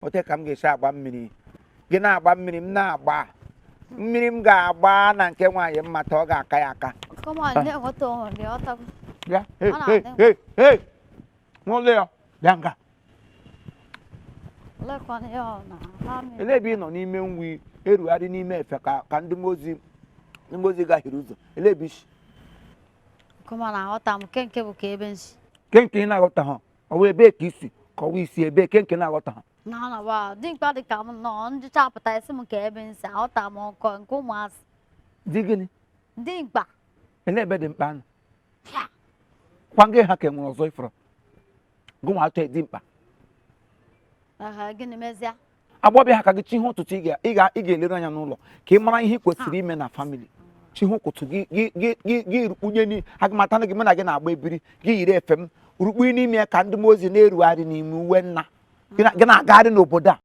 ote ka m ga-esi agba mmiri gị na-agba mmiri m na-agba mmiri m ga-agba na nke nwaanyị mmata ọ ga-aka ya aka ya n'ụlọ ya bịa nga ele ebe ị nọ n'ime nwi erugharị n'ime efe ka ndị mozi gahiri ụzọ ele ebe isi kenke ị na-aghọta ha ọ wee ebe ka isi kọwa isi ebe kenke na-aghọta ha di gịnị ele ebe dị mkpa anụ kwa ngị ha ka enwere ọzọ ifọrọ gụnwa atọ dị mkpa agbọbịa ha ka gị chihe ụtụtụ ị ga-eleru anya n'ụlọ ka ị mara ihe ị kwesịrị ime na famili chihe ụtụtụ gị rukpunye n'ihe agụmata gị mụ na gị na-agba ebiri gị yiri efe m rukpu n'ime ka ndị ozi na-erugharị n'ime uwe nna gị na-agagharị n'obodo a